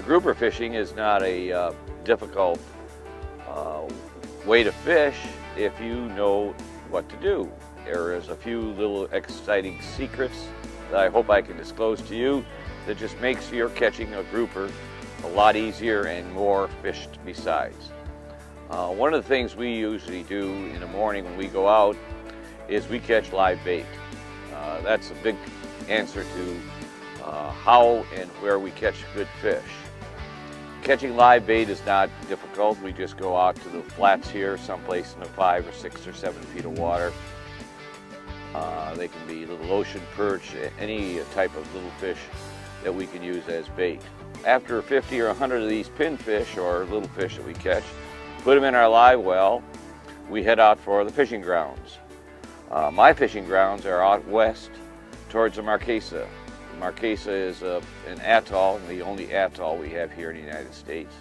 Grouper fishing is not a difficult way to fish if you know what to do. There is a few little exciting secrets that I hope I can disclose to you that just makes your catching a grouper a lot easier and more fished besides. One of the things we usually do in the morning when we go out is we catch live bait. That's a big answer to how and where we catch good fish. Catching live bait is not difficult. We just go out to the flats here, someplace in the 5 or 6 or 7 feet of water. They can be little ocean perch, any type of little fish that we can use as bait. After 50 or 100 of these pinfish or little fish that we catch, put them in our live well, we head out for the fishing grounds. My fishing grounds are out west towards the Marquesa. Marquesa is an atoll, the only atoll we have here in the United States.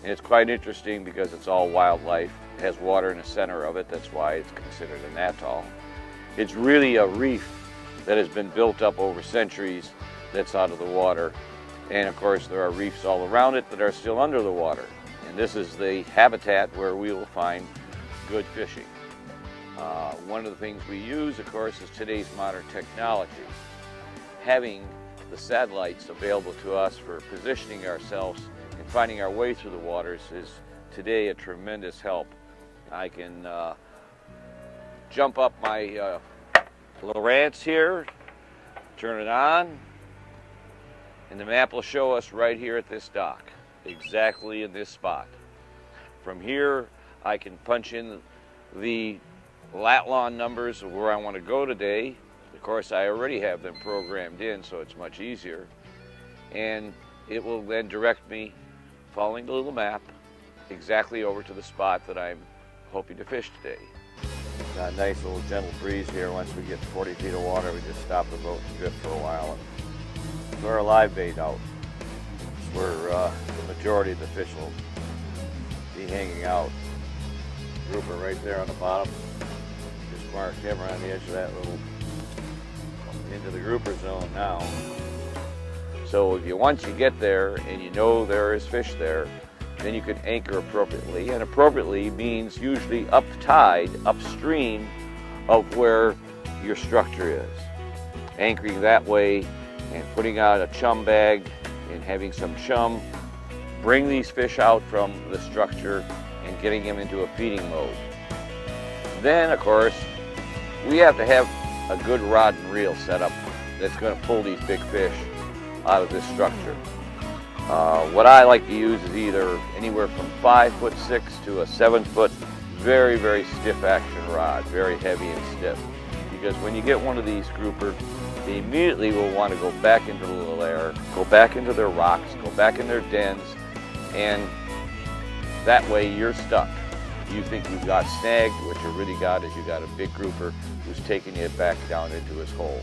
And it's quite interesting because it's all wildlife. It has water in the center of it, that's why it's considered an atoll. It's really a reef that has been built up over centuries that's out of the water. And of course there are reefs all around it that are still under the water. And this is the habitat where we will find good fishing. One of the things we use, of course, is today's modern technology. Having the satellites available to us for positioning ourselves and finding our way through the waters is today a tremendous help. I can jump up my Lowrance here, turn it on, and the map will show us right here at this dock, exactly in this spot. From here, I can punch in the lat-long numbers of where I want to go today. Of course, I already have them programmed in, so it's much easier. And it will then direct me, following the little map, exactly over to the spot that I'm hoping to fish today. Got a nice little gentle breeze here. Once we get 40 feet of water, we just stop the boat and drift for a while and throw our live bait out. It's where the majority of the fish will be hanging out. Grouper right there on the bottom. Just mark camera on the edge of that little into the grouper zone now. So if once you get there and you know there is fish there, then you can anchor appropriately. And appropriately means usually up tide, upstream of where your structure is. Anchoring that way and putting out a chum bag and having some chum bring these fish out from the structure and getting them into a feeding mode. Then, of course, we have to have a good rod and reel setup that's going to pull these big fish out of this structure. What I like to use is either anywhere from 5'6" to a 7-foot, very, very stiff action rod, very heavy and stiff. Because when you get one of these grouper, they immediately will want to go back into the lair, go back into their rocks, go back in their dens, and that way you're stuck. You think you've got snagged, what you really got is you got a big grouper who's taking you back down into his hole.